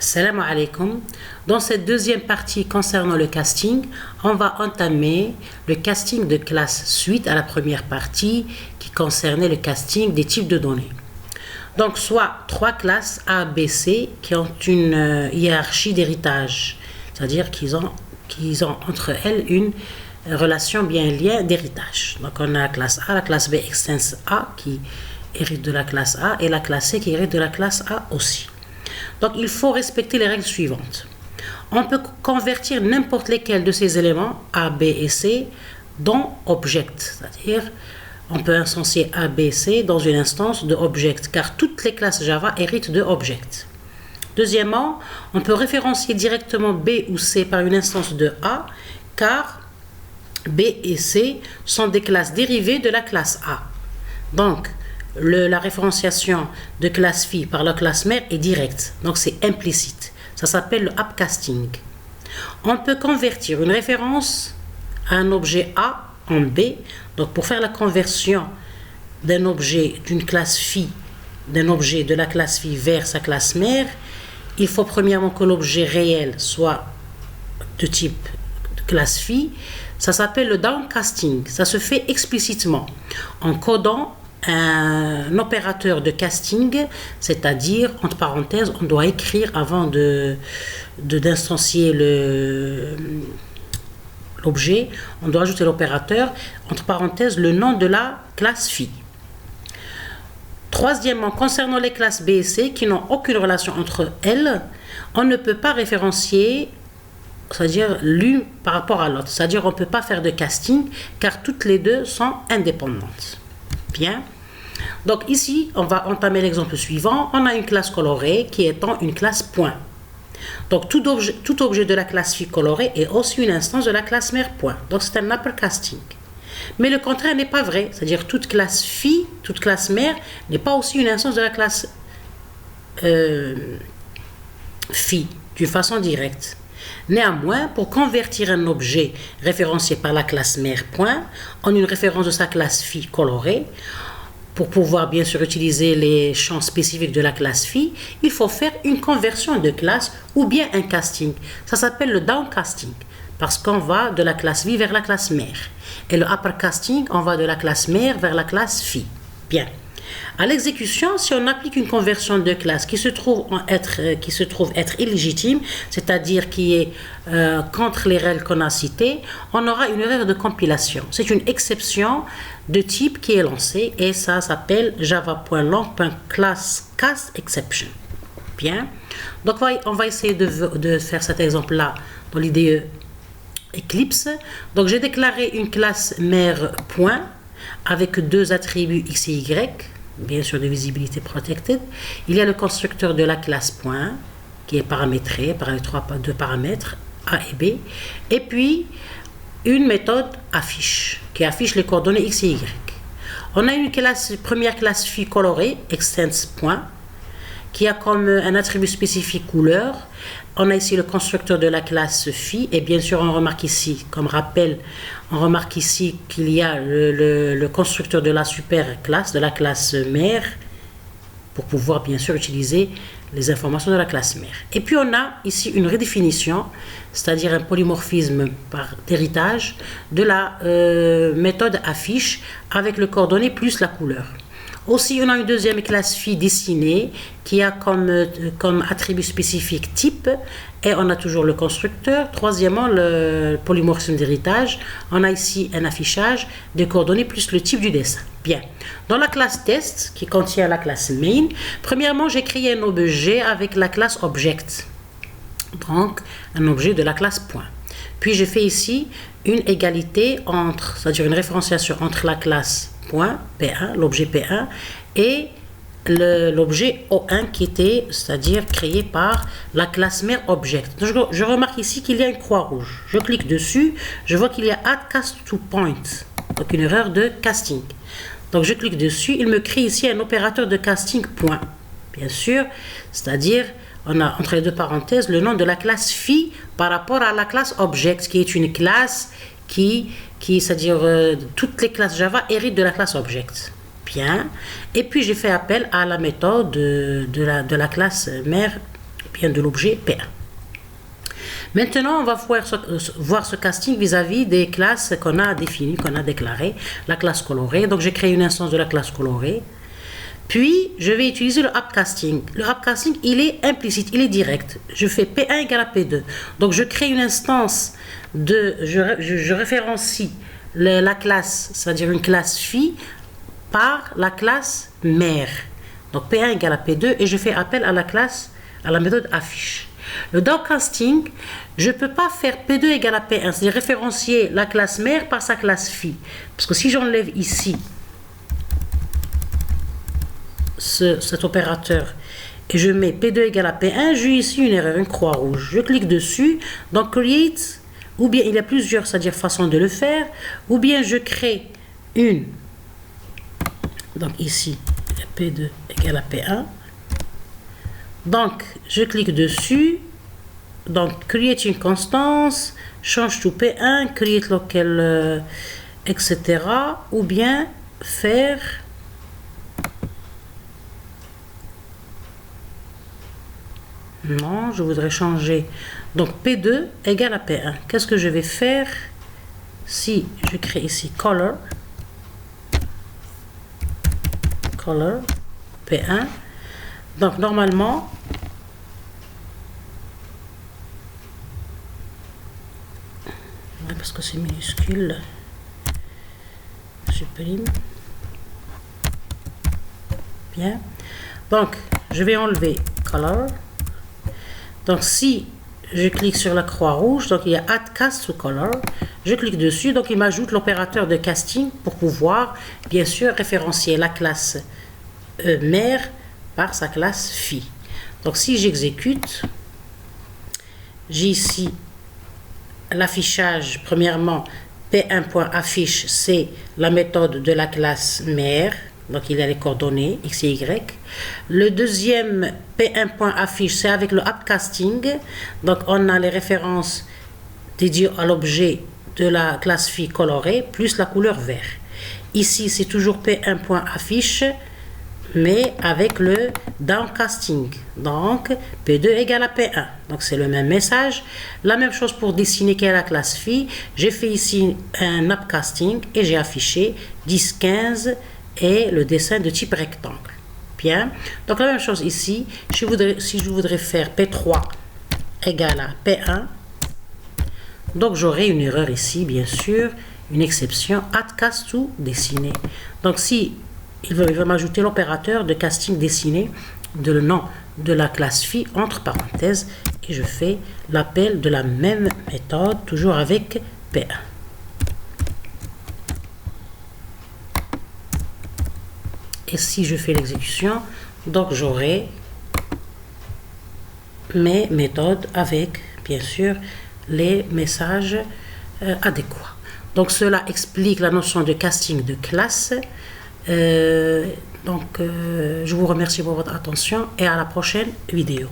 Salam alaikum. Dans cette deuxième partie concernant le casting, on va entamer le casting de classe suite à la première partie qui concernait le casting des types de données. Donc, soit trois classes A, B, C qui ont une hiérarchie d'héritage, c'est-à-dire qu'ils ont entre elles une relation bien lien d'héritage. Donc, on a la classe A, la classe B extense A qui hérite de la classe A et la classe C qui hérite de la classe A aussi. Donc, il faut respecter les règles suivantes. On peut convertir n'importe lesquels de ces éléments, A, B et C, dans object. C'est-à-dire, on peut instancier A, B, C dans une instance de object, car toutes les classes Java héritent de object. Deuxièmement, on peut référencier directement B ou C par une instance de A, car B et C sont des classes dérivées de la classe A. Donc, la référenciation de classe phi par la classe mère est directe, donc c'est implicite. Ça s'appelle le upcasting. On peut convertir une référence à un objet A en B. Donc pour faire la conversion d'un objet d'une classe phi, d'un objet de la classe phi vers sa classe mère, il faut premièrement que l'objet réel soit de type de classe phi. Ça s'appelle le downcasting. Ça se fait explicitement en codant un opérateur de casting, c'est-à-dire, entre parenthèses, on doit écrire avant d'instancier l'objet, on doit ajouter l'opérateur, entre parenthèses, le nom de la classe phi. Troisièmement, concernant les classes B et C qui n'ont aucune relation entre elles, on ne peut pas référencier, c'est-à-dire l'une par rapport à l'autre, c'est-à-dire on ne peut pas faire de casting car toutes les deux sont indépendantes. Bien. Donc ici, on va entamer l'exemple suivant. On a une classe colorée qui étant une classe point. Donc tout objet de la classe phi colorée est aussi une instance de la classe mère point. Donc c'est un uppercasting. Mais le contraire n'est pas vrai. C'est-à-dire toute classe phi, toute classe mère n'est pas aussi une instance de la classe phi d'une façon directe. Néanmoins, pour convertir un objet référencié par la classe mère point en une référence de sa classe phi colorée, pour pouvoir bien sûr utiliser les champs spécifiques de la classe phi, il faut faire une conversion de classe ou bien un casting. Ça s'appelle le downcasting parce qu'on va de la classe phi vers la classe mère. Et le uppercasting, on va de la classe mère vers la classe phi. Bien. À l'exécution, si on applique une conversion de classe qui se trouve être illégitime, c'est-à-dire qui est contre les règles qu'on a citées, on aura une erreur de compilation. C'est une exception de type qui est lancée et ça s'appelle java.long.class_cast_exception. Bien. Donc on va essayer de faire cet exemple-là dans l'IDE Eclipse. Donc j'ai déclaré une classe mère point avec deux attributs x et y, bien sûr de visibilité protected. Il y a le constructeur de la classe point qui est paramétré par les deux paramètres A et B, et puis une méthode affiche qui affiche les coordonnées x et y. On a une première classe phi colorée extends point qui a comme un attribut spécifique couleur. On a ici le constructeur de la classe phi et bien sûr on remarque ici, comme rappel, on remarque ici qu'il y a le constructeur de la super classe, de la classe mère, pour pouvoir bien sûr utiliser les informations de la classe mère. Et puis on a ici une redéfinition, c'est-à-dire un polymorphisme par héritage de la méthode affiche avec le coordonnées plus la couleur. Aussi, on a une deuxième classe phi dessinée qui a comme attribut spécifique type et on a toujours le constructeur. Troisièmement, le polymorphisme d'héritage. On a ici un affichage des coordonnées plus le type du dessin. Bien. Dans la classe test qui contient la classe main, premièrement, j'ai créé un objet avec la classe object. Donc, un objet de la classe point. Puis, j'ai fait ici une égalité entre, c'est-à-dire une référenciation entre la classe point P1, l'objet P1 et l'objet O1 qui était, c'est-à-dire créé par la classe mère object. Donc, je remarque ici qu'il y a une croix rouge. Je clique dessus, je vois qu'il y a add cast to point, donc une erreur de casting. Donc je clique dessus, il me crée ici un opérateur de casting point, bien sûr, c'est-à-dire on a entre les deux parenthèses le nom de la classe phi par rapport à la classe object qui est une classe c'est-à-dire toutes les classes Java héritent de la classe object. Bien. Et puis j'ai fait appel à la méthode de la classe mère bien de l'objet P1. Maintenant, on va voir ce casting vis-à-vis des classes qu'on a définies, qu'on a déclarées, la classe colorée. Donc, j'ai créé une instance de la classe colorée. Puis, je vais utiliser le upcasting. Le upcasting, il est implicite, il est direct. Je fais P1 égale à P2. Donc, je crée une instance je référencie la classe, c'est-à-dire une classe phi, par la classe mère. Donc, P1 égale à P2 et je fais appel à la méthode affiche. Le downcasting, je ne peux pas faire P2 égale à P1, c'est-à-dire référencier la classe mère par sa classe phi. Parce que si j'enlève ici cet opérateur et je mets P2 égale à P1, j'ai ici une erreur, une croix rouge. Je clique dessus, donc create, ou bien il y a plusieurs, c'est-à-dire façons de le faire, ou bien je crée une. Donc ici, P2 égale à P1. Donc, je clique dessus. Donc, create une constance, change to P1, create local, etc. Ou bien faire non, je voudrais changer. Donc, P2 égale à P1. Qu'est-ce que je vais faire si je crée ici color P1. Donc, normalement, parce que c'est minuscule, supprime. Bien. Donc, je vais enlever color. Donc, si je clique sur la croix rouge, donc il y a Add Cast to Color, je clique dessus, donc il m'ajoute l'opérateur de casting pour pouvoir, bien sûr, référencier la classe mère par sa classe phi. Donc, si j'exécute, j'ai ici l'affichage. Premièrement, P1.affiche, c'est la méthode de la classe mère. Donc, il a les coordonnées X et Y. Le deuxième P1.affiche, c'est avec le upcasting. Donc, on a les références dédiées à l'objet de la classe phi colorée, plus la couleur vert. Ici, c'est toujours P1.affiche, mais avec le downcasting. Donc, P2 égale à P1. Donc, c'est le même message. La même chose pour dessiner qui est la classe phi. J'ai fait ici un upcasting et j'ai affiché 10, 15 et le dessin de type rectangle. Bien. Donc, la même chose ici. Si je voudrais faire P3 égale à P1, donc j'aurai une erreur ici, bien sûr, une exception, add cast to dessiner. Donc, si il va m'ajouter l'opérateur de casting dessiné de le nom de la classe phi entre parenthèses et je fais l'appel de la même méthode, toujours avec P1. Et si je fais l'exécution, donc j'aurai mes méthodes avec, bien sûr, les messages adéquats. Donc cela explique la notion de casting de classe. Je vous remercie pour votre attention et à la prochaine vidéo.